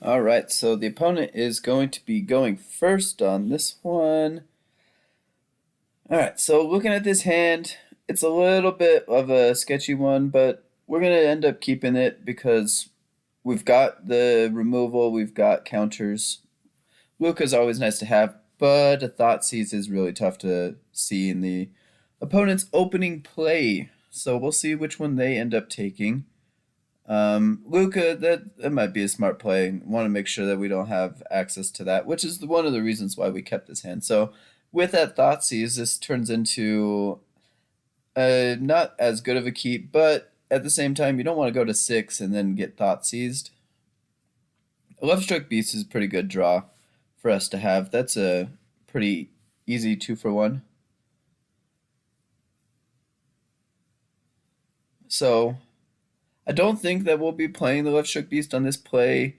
Alright, so the opponent is going to be going first on this one. Alright, so looking at this hand, it's a little bit of a sketchy one, but we're going to end up keeping it because we've got the removal, we've got counters. Lukka's always nice to have, but a Thoughtseize is really tough to see in the opponent's opening play. So we'll see which one they end up taking. Lukka, that might be a smart play. Want to make sure that we don't have access to that, which is one of the reasons why we kept this hand. So with that Thoughtseize, this turns into not as good of a keep, but at the same time, you don't want to go to 6 and then get Thoughtseized. Lovestruck Beast is a pretty good draw for us to have. That's a pretty easy 2-for-1. So I don't think that we'll be playing the Lovestruck Beast on this play.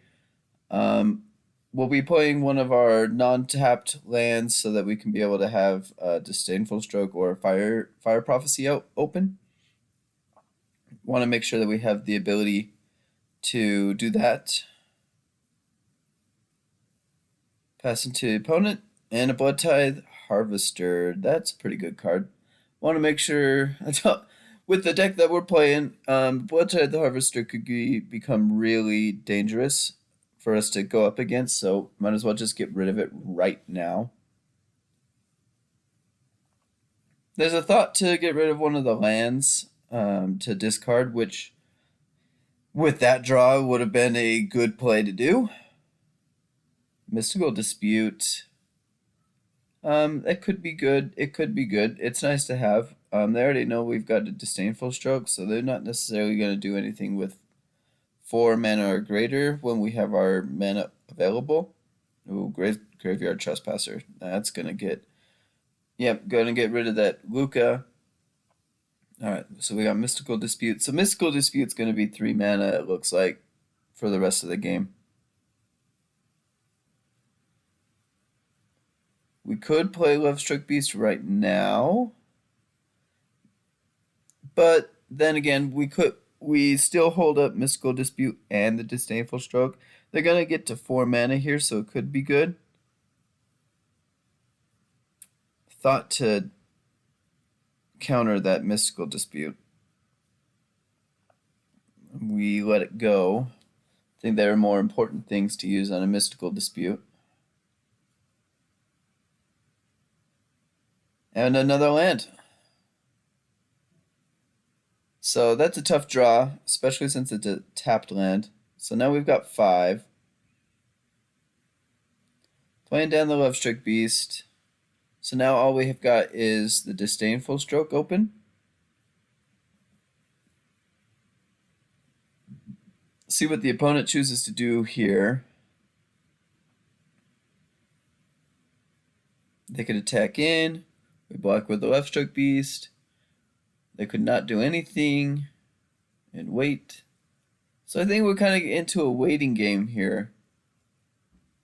We'll be playing one of our non-tapped lands so that we can be able to have Disdainful Stroke or Fire Prophecy out open. Want to make sure that we have the ability to do that. Pass into the opponent, and a Blood Tithe Harvester. That's a pretty good card. Want to make sure with the deck that we're playing, Blood Tithe Harvester could become really dangerous for us to go up against, so might as well just get rid of it right now. There's a thought to get rid of one of the lands to discard, which with that draw would have been a good play to do. Mystical Dispute. That could be good. It could be good. It's nice to have. They already know we've got a Disdainful Stroke, so they're not necessarily going to do anything with 4 mana or greater when we have our mana available. Ooh, Graveyard Trespasser. That's going to get... Yep, going to get rid of that Lukka. Alright, so we got Mystical Dispute. So Mystical Dispute's going to be 3 mana, it looks like, for the rest of the game. We could play Lovestruck Beast right now, but then again, we still hold up Mystical Dispute and the Disdainful Stroke. They're gonna get to 4 mana here, so it could be good. Thought to counter that Mystical Dispute. We let it go. I think there are more important things to use on a Mystical Dispute. And another land. So that's a tough draw, especially since it's a tapped land. So now we've got 5. Playing down the Lovestruck Beast. So now all we have got is the Disdainful Stroke open. See what the opponent chooses to do here. They could attack in. We block with the Lovestruck Beast. They could not do anything and wait. So I think we're kind of into a waiting game here.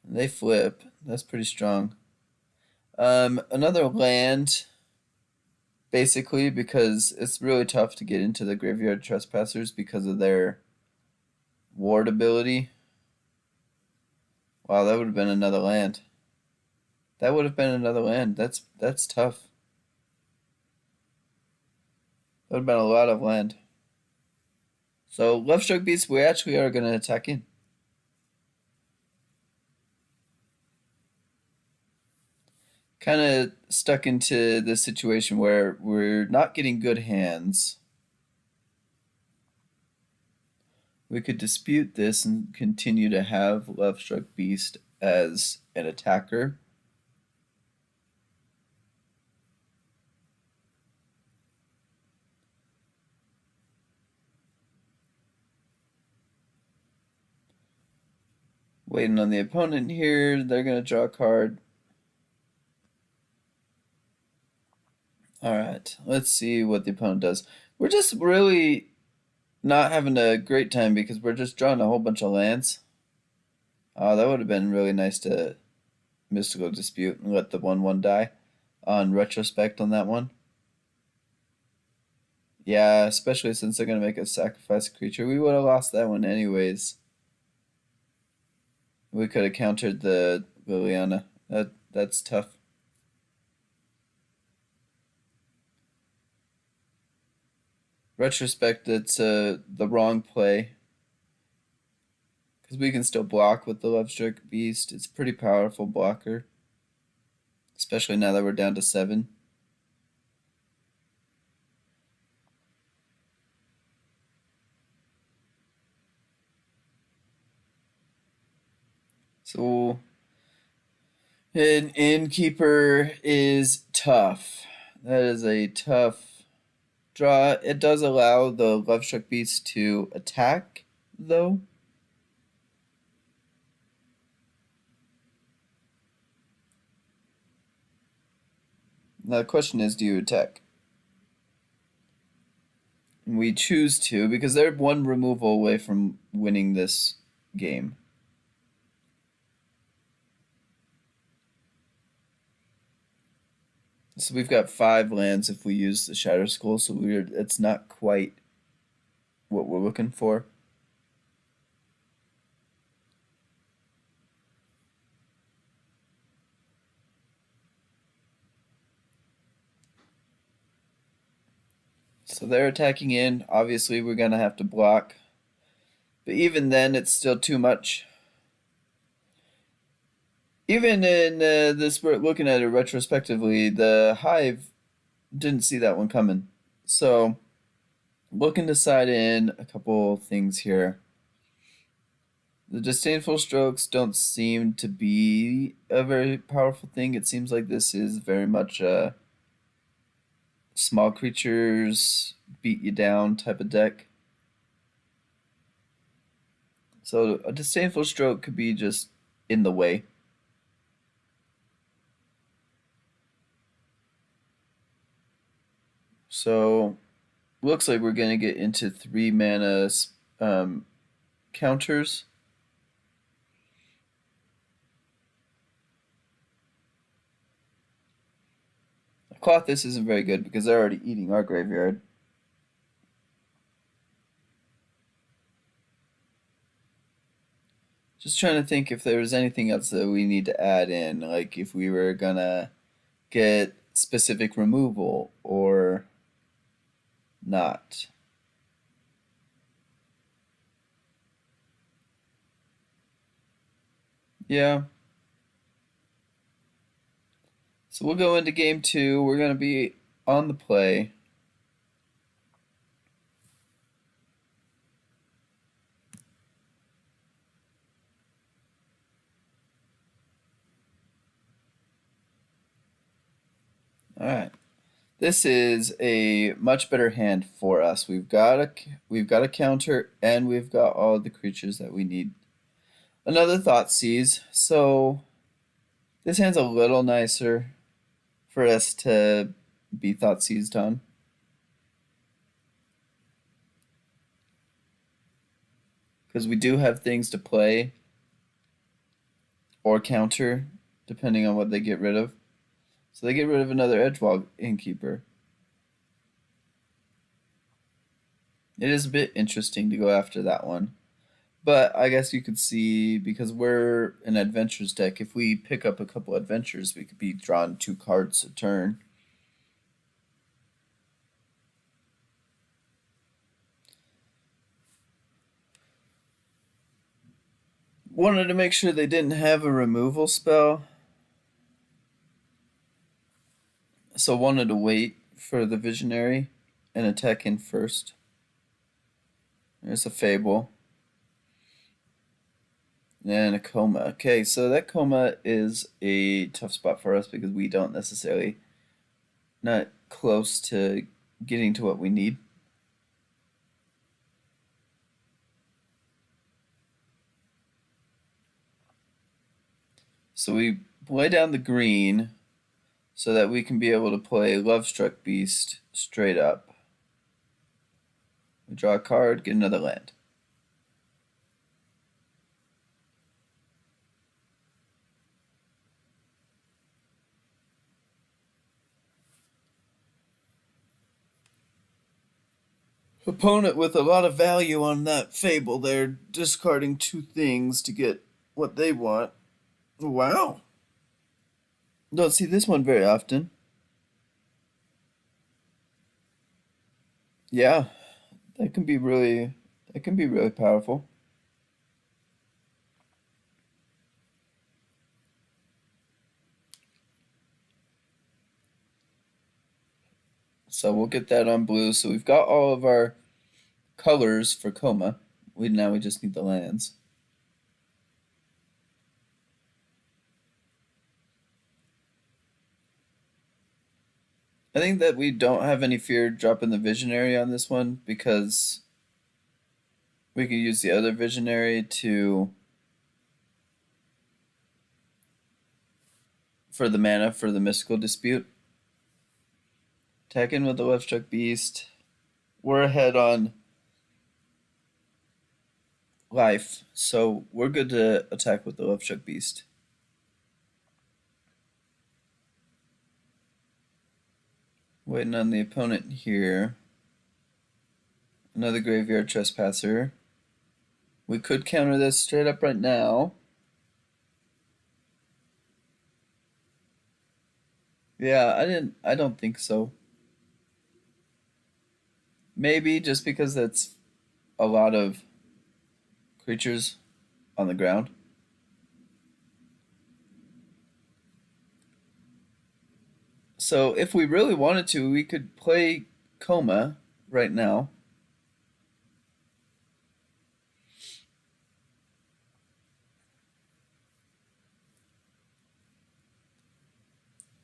They flip. That's pretty strong. Another land, basically, because it's really tough to get into the Graveyard Trespassers because of their ward ability. Wow, that would have been another land. That would have been another land. That's tough. That would have been a lot of land. So Lovestruck Beast, we actually are going to attack in. Kind of stuck into this situation where we're not getting good hands. We could dispute this and continue to have Lovestruck Beast as an attacker. Waiting on the opponent here. They're going to draw a card. Alright, let's see what the opponent does. We're just really not having a great time because we're just drawing a whole bunch of lands. That would have been really nice to Mystical Dispute and let the 1/1 die on retrospect on that one. Yeah, especially since they're going to make us sacrifice a creature. We would have lost that one anyways. We could have countered the Liliana. That's tough. Retrospect, it's the wrong play. Because we can still block with the Lovestruck Beast. It's a pretty powerful blocker. Especially now that we're down to 7. So an Innkeeper is tough. That is a tough draw. It does allow the Lovestruck Beast to attack, though. Now the question is, do you attack? And we choose to, because they're one removal away from winning this game. So we've got 5 lands if we use the Shatterskull, so it's not quite what we're looking for. So they're attacking in. Obviously, we're going to have to block. But even then, it's still too much. Even in this, we're looking at it retrospectively, the Hive didn't see that one coming. So, looking to side in a couple things here. The Disdainful Strokes don't seem to be a very powerful thing. It seems like this is very much a small creatures beat you down type of deck. So a Disdainful Stroke could be just in the way. So looks like we're going to get into 3 mana counters. Cloth, this isn't very good because they're already eating our graveyard. Just trying to think if there was anything else that we need to add in, like if we were gonna get specific removal or not. Yeah. So we'll go into game 2. We're going to be on the play. All right. This is a much better hand for us. We've got a counter and we've got all the creatures that we need. Another Thoughtseize. So this hand's a little nicer for us to be Thoughtseized on. Because we do have things to play or counter depending on what they get rid of. So they get rid of another Edgewall Innkeeper. It is a bit interesting to go after that one. But I guess you could see, because we're an adventures deck, if we pick up a couple adventures, we could be drawn 2 cards a turn. Wanted to make sure they didn't have a removal spell. So wanted to wait for the Visionary and attack in first. There's a Fable. And a Koma. Okay, so that Koma is a tough spot for us because we don't necessarily, not close to getting to what we need. So we play down the green so that we can be able to play Lovestruck Beast straight up. We draw a card, get another land. Opponent with a lot of value on that Fable. They're discarding 2 things to get what they want. Wow. Don't see this one very often. Yeah, that can be really powerful. So we'll get that on blue. So we've got all of our colors for Koma. Now we just need the lands. I think that we don't have any fear dropping the Visionary on this one because we could use the other Visionary for the mana for the Mystical Dispute. Attack in with the Lovestruck Beast. We're ahead on life, so we're good to attack with the Lovestruck Beast. Waiting on the opponent here. Another Graveyard Trespasser. We could counter this straight up right now. Yeah, I don't think so. Maybe just because that's a lot of creatures on the ground. So if we really wanted to, we could play Koma right now.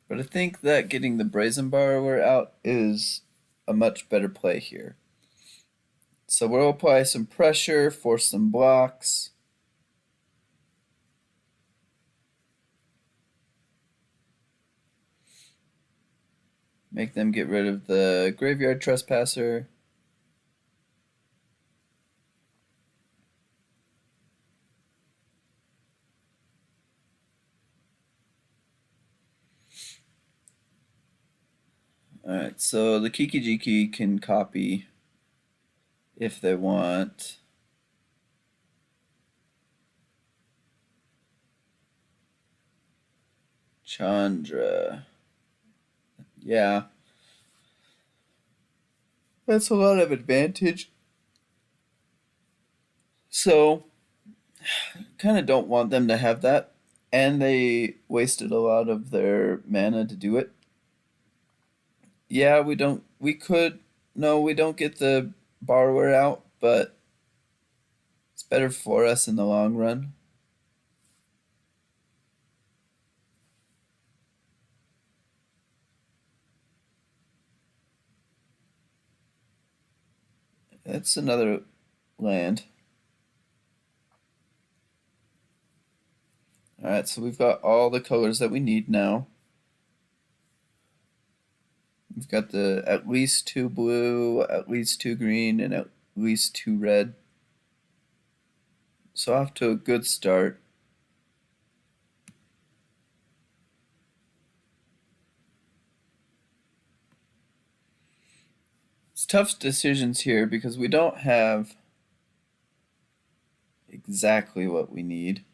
But I think that getting the Brazen Borrower out is a much better play here. So we'll apply some pressure, force some blocks. Make them get rid of the Graveyard Trespasser. Alright, so the Kiki-Jiki can copy if they want. Chandra. Yeah. That's a lot of advantage. So, kind of don't want them to have that. And they wasted a lot of their mana to do it. Yeah, we don't get the borrower out, but it's better for us in the long run. That's another land. Alright, so we've got all the colors that we need now. We've got the at least 2 blue, at least 2 green, and at least 2 red. So off to a good start. It's tough decisions here because we don't have exactly what we need.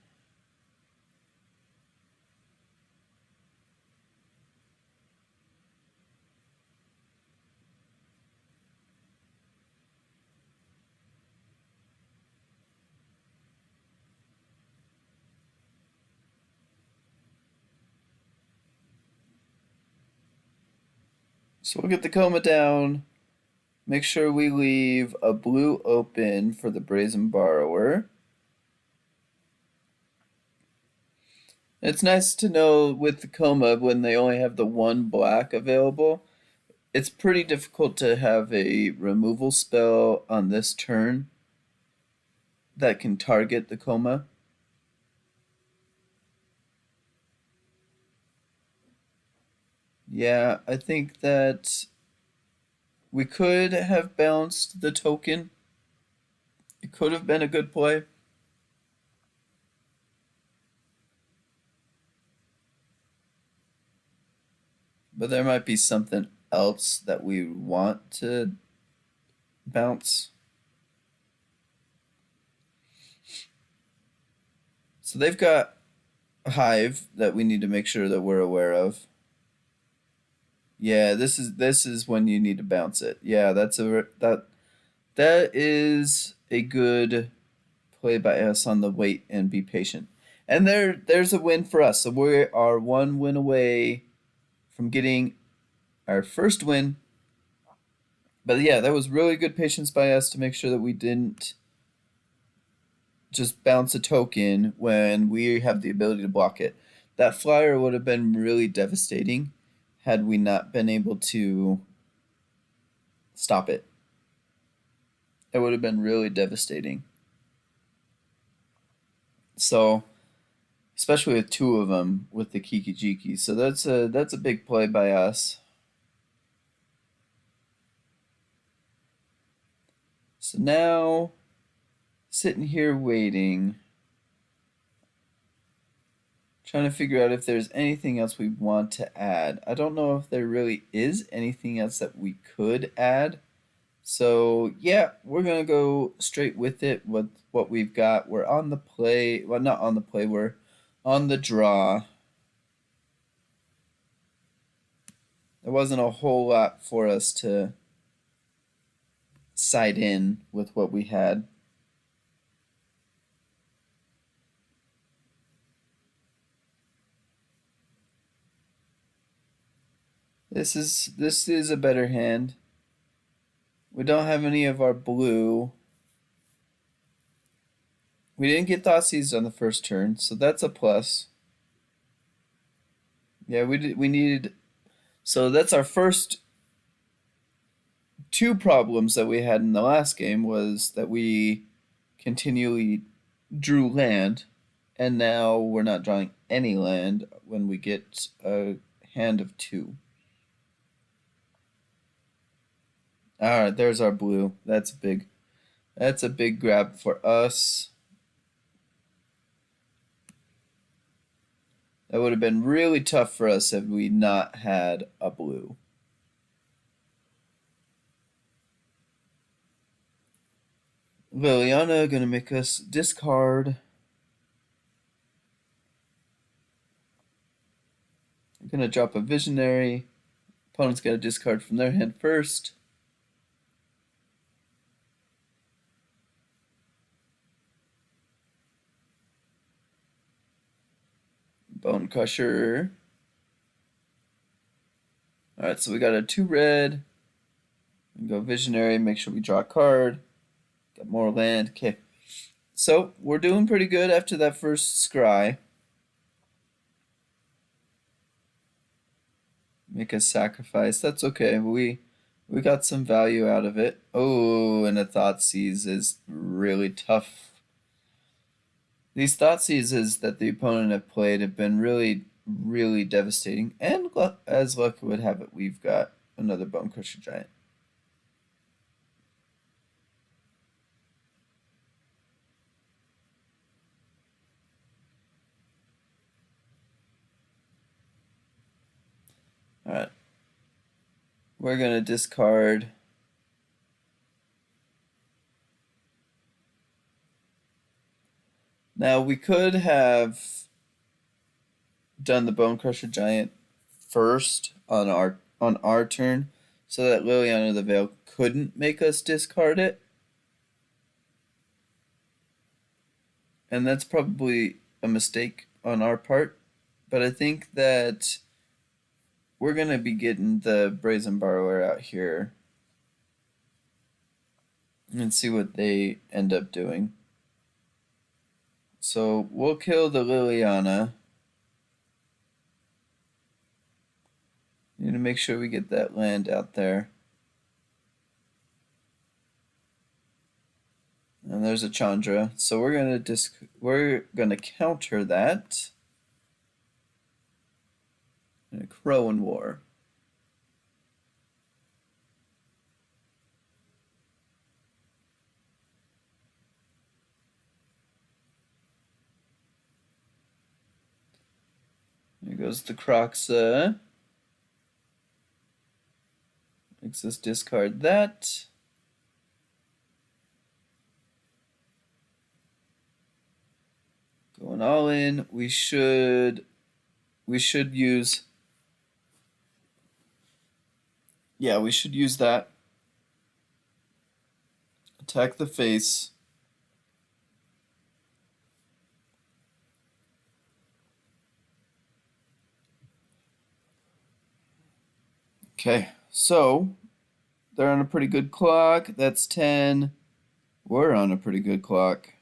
So we'll get the Koma down. Make sure we leave a blue open for the Brazen Borrower. It's nice to know with the Koma when they only have the 1 black available. It's pretty difficult to have a removal spell on this turn that can target the Koma. Yeah, I think that we could have bounced the token. It could have been a good play. But there might be something else that we want to bounce. So they've got a Hive that we need to make sure that we're aware of. Yeah, this is when you need to bounce it. Yeah, that is a good play by us on the wait and be patient. And there's a win for us. So we are 1 win away from getting our first win. But yeah, that was really good patience by us to make sure that we didn't just bounce a token when we have the ability to block it. That flyer would have been really devastating had we not been able to stop it. It would have been really devastating. So, especially with 2 of them with the Kiki Jiki. So that's a big play by us. So now, sitting here waiting, trying to figure out if there's anything else we want to add. I don't know if there really is anything else that we could add. So yeah, we're gonna go straight with it with what we've got. We're on the play. Well, not on the play. We're on the draw. There wasn't a whole lot for us to side in with what we had. This is a better hand. We don't have any of our blue. We didn't get Thoughtseize on the first turn, so that's a plus. Yeah, we needed. So that's our first 2 problems that we had in the last game was that we continually drew land, and now we're not drawing any land when we get a hand of 2. All right, there's our blue. That's big. That's a big grab for us. That would have been really tough for us if we not had a blue. Liliana gonna make us discard. I'm gonna drop a Visionary. Opponent's got to discard from their hand first. Bonecrusher. Alright, so we got a 2 red. We go Visionary, make sure we draw a card. Got more land. Okay. So we're doing pretty good after that first scry. Make a sacrifice. That's okay. We got some value out of it. Oh, and a Thoughtseize is really tough. These Thoughtseizes that the opponent have played have been really, really devastating. And as luck would have it, we've got another Bonecrusher Giant. Alright. We're going to discard. Now, we could have done the Bonecrusher Giant first on our turn so that Liliana the Veil couldn't make us discard it. And that's probably a mistake on our part. But I think that we're going to be getting the Brazen Borrower out here and see what they end up doing. So we'll kill the Liliana. Need to make sure we get that land out there. And there's a Chandra. So we're gonna counter that. In Akroan War. Here goes the Croxa. Makes us discard that. Going all in. We should use. Yeah, we should use that. Attack the face. Okay, so they're on a pretty good clock. That's 10. We're on a pretty good clock.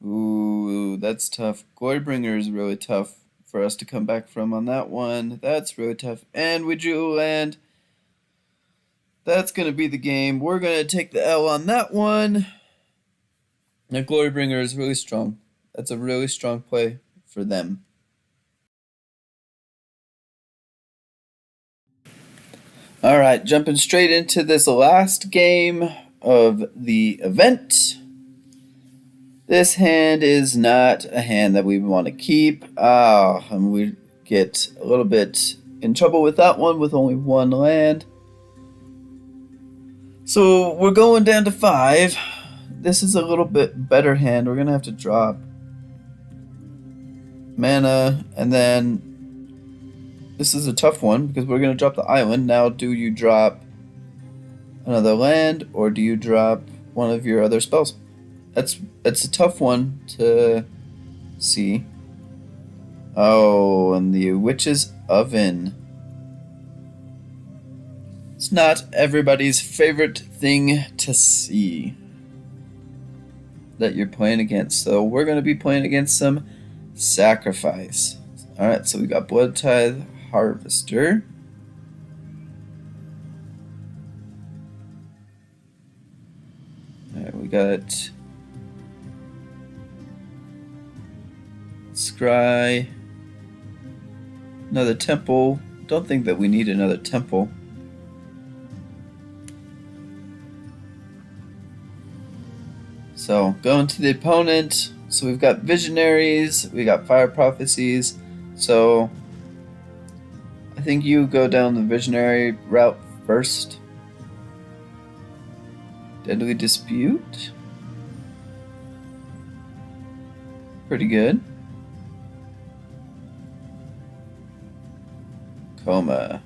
Ooh, that's tough. Glorybringer is really tough for us to come back from on that one. That's really tough. And we drew land. That's going to be the game. We're going to take the L on that one. And Glorybringer is really strong. That's a really strong play for them. All right, jumping straight into this last game of the event. This hand is not a hand that we want to keep. And we get a little bit in trouble with that one with only one land. So we're going down to 5. This is a little bit better hand. We're going to have to drop mana, and then this is a tough one because we're going to drop the island. Now, do you drop another land or do you drop one of your other spells? It's a tough one to see. Oh, and the Witch's Oven. It's not everybody's favorite thing to see that you're playing against. So we're going to be playing against some Sacrifice. Alright, so we got Blood Tithe Harvester. Alright, we got Scry. Another temple. Don't think that we need another temple. So going to the opponent. So we've got Visionaries, we got Fire Prophecies. So I think you go down the Visionary route first. Deadly Dispute. Pretty good. Koma.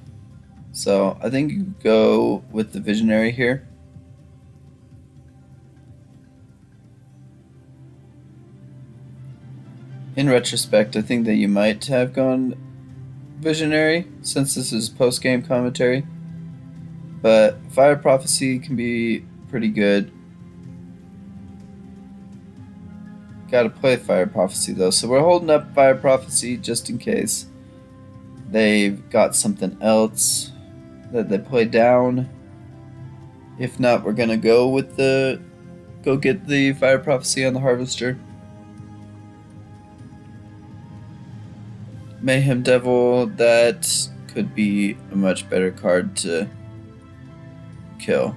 So I think you go with the Visionary here. In retrospect, I think that you might have gone Visionary since this is post-game commentary. But Fire Prophecy can be pretty good. Gotta play Fire Prophecy though, so we're holding up Fire Prophecy just in case they've got something else that they play down. If not, we're gonna go get the Fire Prophecy on the Harvester. Mayhem Devil, that could be a much better card to kill.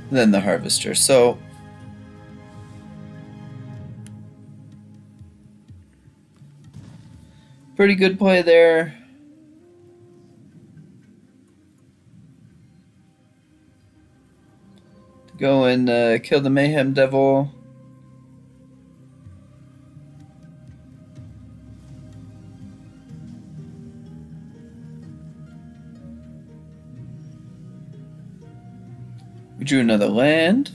Than the Harvester. So pretty good play there. To go and kill the Mayhem Devil. We drew another land.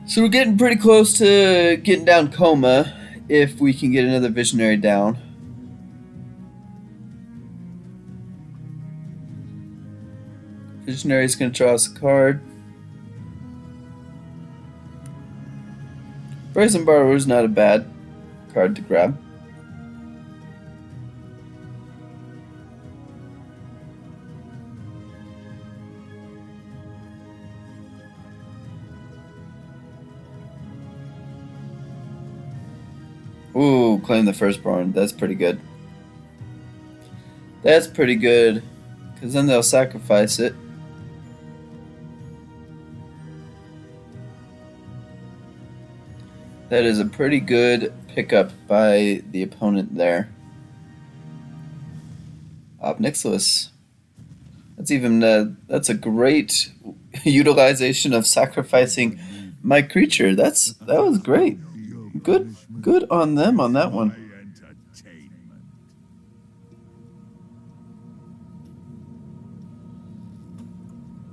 So we're getting pretty close to getting down Koma if we can get another Visionary down. Visionary's going to draw us a card. Brazen Borrower is not a bad card to grab. Ooh, claim the Firstborn. That's pretty good. That's pretty good, because then they'll sacrifice it. That is a pretty good pickup by the opponent there. Obnixilis. That's even that's a great utilization of sacrificing my creature. That was great. Good on them on that one.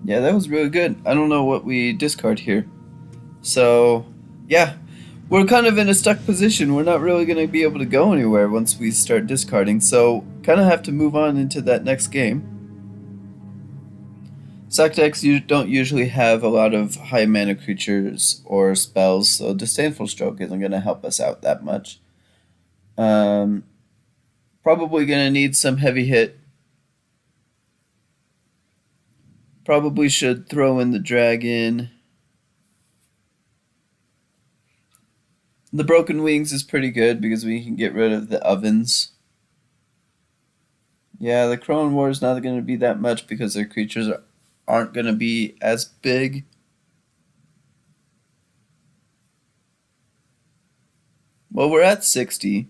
Yeah, that was really good. I don't know what we discard here. So, yeah, we're kind of in a stuck position. We're not really going to be able to go anywhere once we start discarding. So, kind of have to move on into that next game. Suck decks don't usually have a lot of high mana creatures or spells, so Disdainful Stroke isn't going to help us out that much. Probably going to need some heavy hit. Probably should throw in the dragon. The Broken Wings is pretty good because we can get rid of the ovens. Yeah, the Akroan War is not going to be that much because their creatures aren't going to be as big. Well, we're at 60.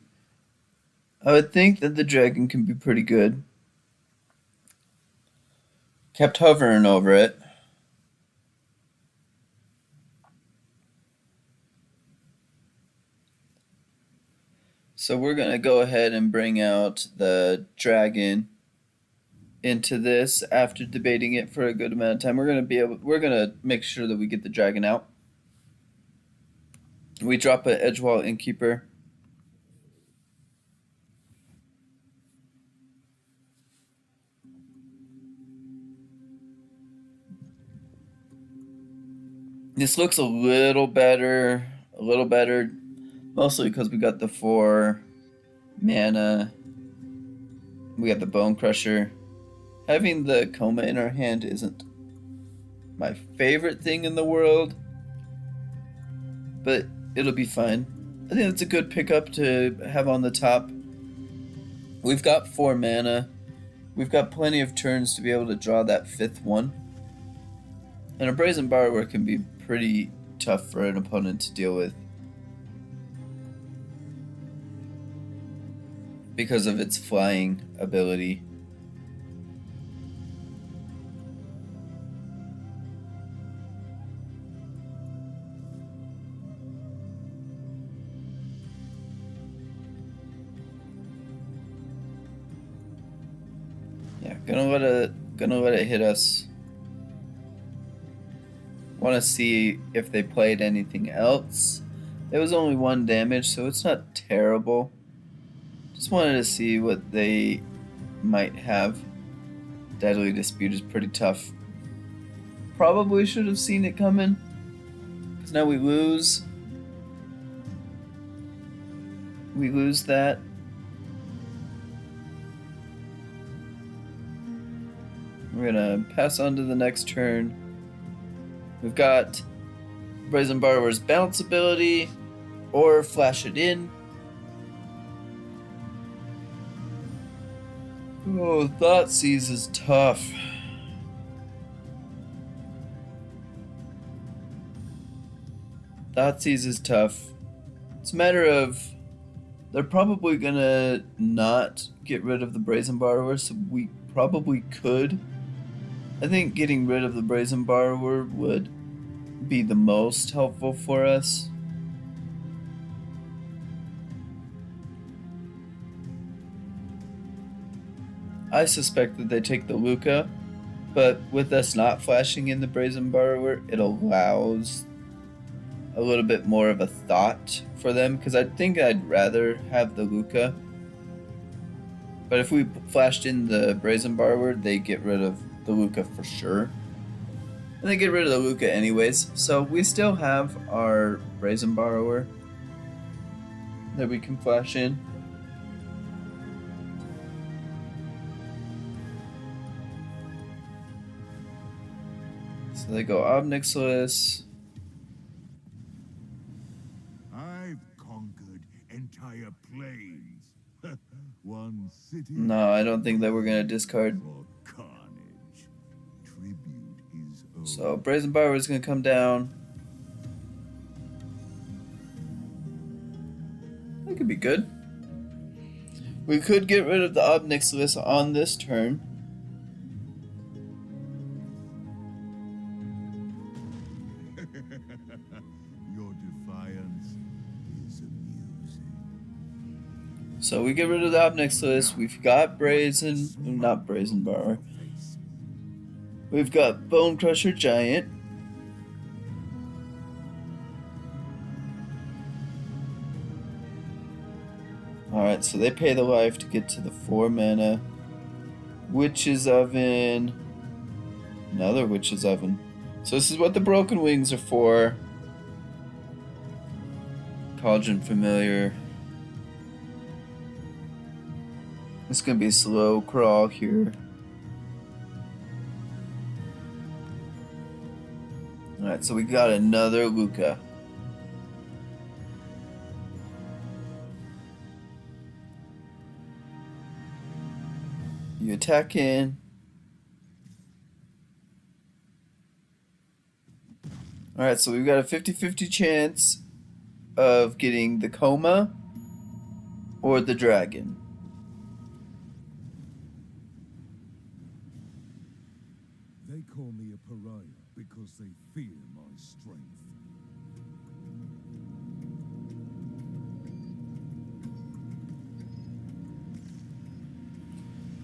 I would think that the dragon can be pretty good. Kept hovering over it. So we're going to go ahead and bring out the dragon into this after debating it for a good amount of time. We're going to make sure that we get the dragon out. We drop an Edgewall Innkeeper. This looks a little better, mostly because we got the 4 mana. We got the Bonecrusher. Having the Koma in our hand isn't my favorite thing in the world, but it'll be fine. I think it's a good pickup to have on the top. We've got 4 mana. We've got plenty of turns to be able to draw that 5th one. And a Brazen Borrower can be pretty tough for an opponent to deal with because of its flying ability. Yeah, gonna let it hit us. Want to see if they played anything else. It was only 1 damage, so it's not terrible. Just wanted to see what they might have. Deadly Dispute is pretty tough. Probably should have seen it coming, because now we lose. We lose that. We're gonna pass on to the next turn. We've got Brazen Borrower's bounce ability, or flash it in. Oh, Thoughtseize is tough. Thoughtseize is tough. It's a matter of they're probably gonna not get rid of the Brazen Borrower, so we probably could. I think getting rid of the Brazen Borrower would be the most helpful for us. I suspect that they take the Lukka, but with us not flashing in the Brazen Borrower, it allows a little bit more of a thought for them, because I think I'd rather have the Lukka. But if we flashed in the Brazen Borrower, they get rid of the Lukka for sure. And they get rid of the Lukka anyways, so we still have our Brazen Borrower that we can flash in. So they go Obnixilis. I've conquered entire plains. One city. No, I don't think that we're gonna discard. Carnage. Tribute is owed. So Brazen Borrower is gonna come down. That could be good. We could get rid of the Obnixilis on this turn. Your defiance is amusing. So we get rid of the Obnixilis. We've got not Brazen Borrower. We've got Bonecrusher Giant. Alright, so they pay the life to get to the 4 mana. Witch's Oven. Another Witch's Oven. So this is what the Broken Wings are for. Cauldron Familiar. It's gonna be a slow crawl here. Alright, so we got another Lukka. You attack in. Alright, so we've got a 50-50 chance of getting the Koma or the dragon. They call me a pariah because they fear my strength.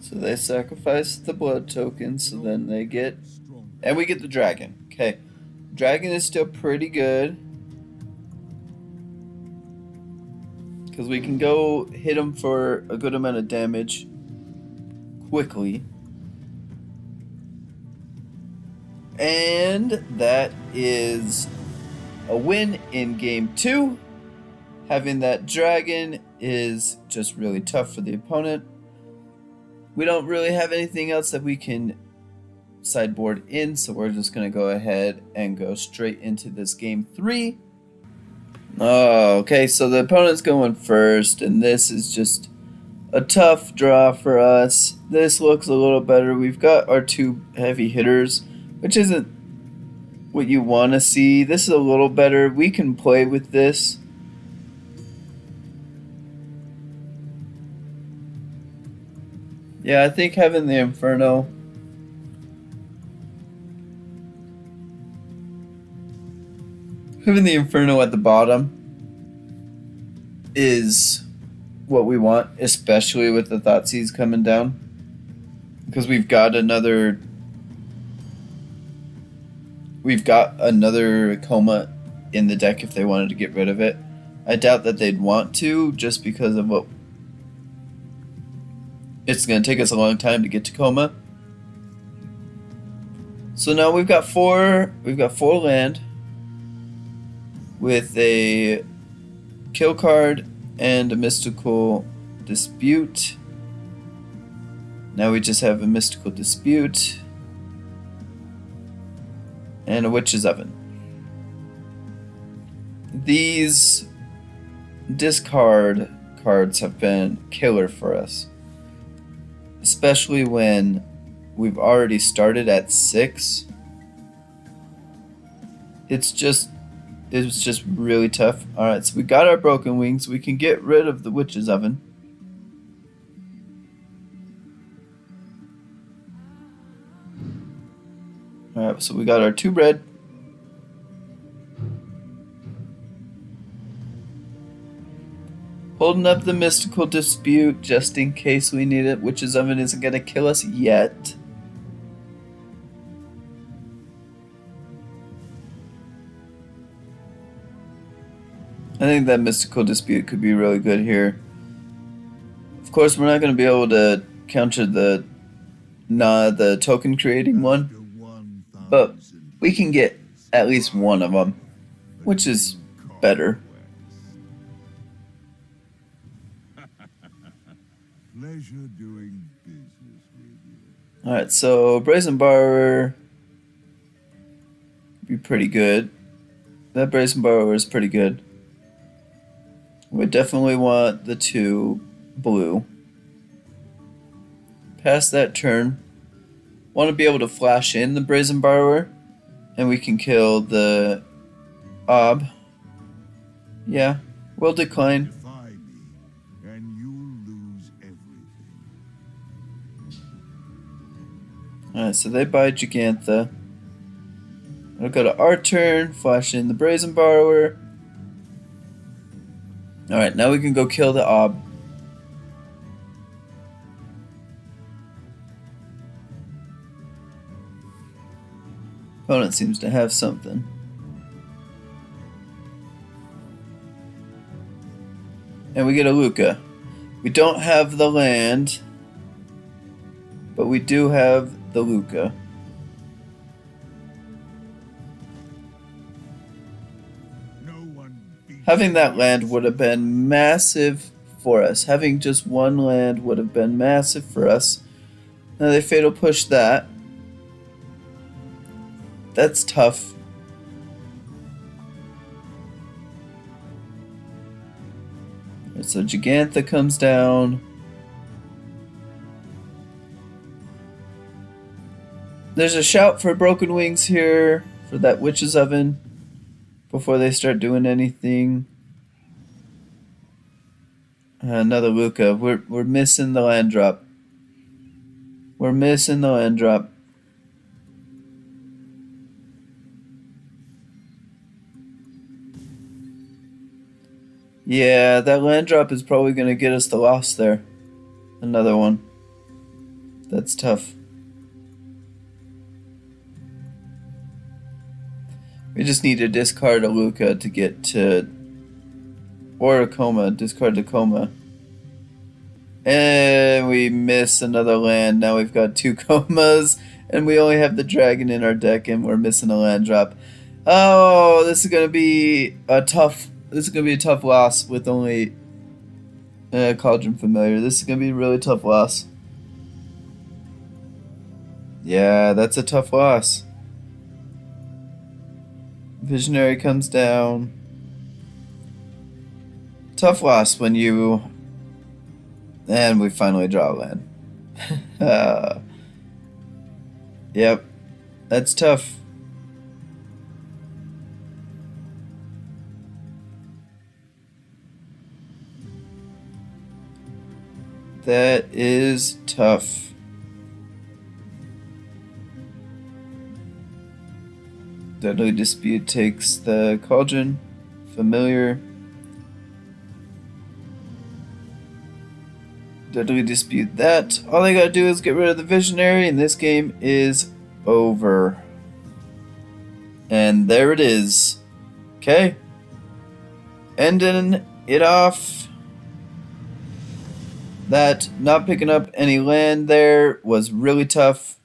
So they sacrifice the blood token, so then they get... And we get the dragon. Okay. Dragon is still pretty good. Because we can go hit him for a good amount of damage quickly. And that is a win in game 2. Having that dragon is just really tough for the opponent. We don't really have anything else that we can sideboard in, so we're just going to go ahead and go straight into this game 3. Oh, okay, so the opponent's going first, and this is just a tough draw for us. This looks a little better. We've got our 2 heavy hitters, which isn't what you want to see. This is a little better. We can play with this. Yeah, I think having the Inferno at the bottom is what we want, especially with the Thoughtseize coming down. Because we've got another Koma in the deck if they wanted to get rid of it. I doubt that they'd want to, just because of what it's going to take us a long time to get to Koma. So now we've got 4 land with a kill card and a Mystical Dispute. Now we just have a Mystical Dispute and a Witch's Oven. These discard cards have been killer for us, especially when we've already started at 6. It's just really tough. Alright, so we got our Broken Wings. We can get rid of the Witch's Oven. Alright, so we got our 2 red. Holding up the Mystical Dispute just in case we need it. Witch's Oven isn't going to kill us yet. I think that Mystical Dispute could be really good here. Of course, we're not going to be able to counter the token creating one, but we can get at least one of them, which is better. Pleasure doing business with you. Alright, so Brazen Borrower would be pretty good. That Brazen Borrower is pretty good. We definitely want the 2 blue. Past that turn, want to be able to flash in the Brazen Borrower, and we can kill the Ob. Yeah, we'll decline. Defy me, and you'll lose everything. Alright, so they buy Gigantha. We'll go to our turn, flash in the Brazen Borrower. Alright, now we can go kill the Ob. Opponent seems to have something. And we get a Lukka. We don't have the land, but we do have the Lukka. Having that land would have been massive for us. Having just one land would have been massive for us. Now they fatal push that. That's tough. So Gigantha comes down. There's a shout for Broken Wings here for that Witch's Oven before they start doing anything. Another Lukka. We're missing the land drop. We're missing the land drop. Yeah, that land drop is probably going to get us the loss there. Another one. That's tough. We just need to discard a Lukka to get to... Or a Koma. Discard the Koma. And we miss another land. Now we've got 2 Komas. And we only have the dragon in our deck and we're missing a land drop. Oh, this is going to be a tough... This is going to be a tough loss with only Cauldron Familiar. This is going to be a really tough loss. Yeah, that's a tough loss. Visionary comes down. Tough loss when you... And we finally draw a land. Yep, that's tough. That is tough. Deadly Dispute takes the Cauldron Familiar. Deadly Dispute that. All they gotta do is get rid of the Visionary and this game is over. And there it is. Okay. Ending it off. That not picking up any land there was really tough.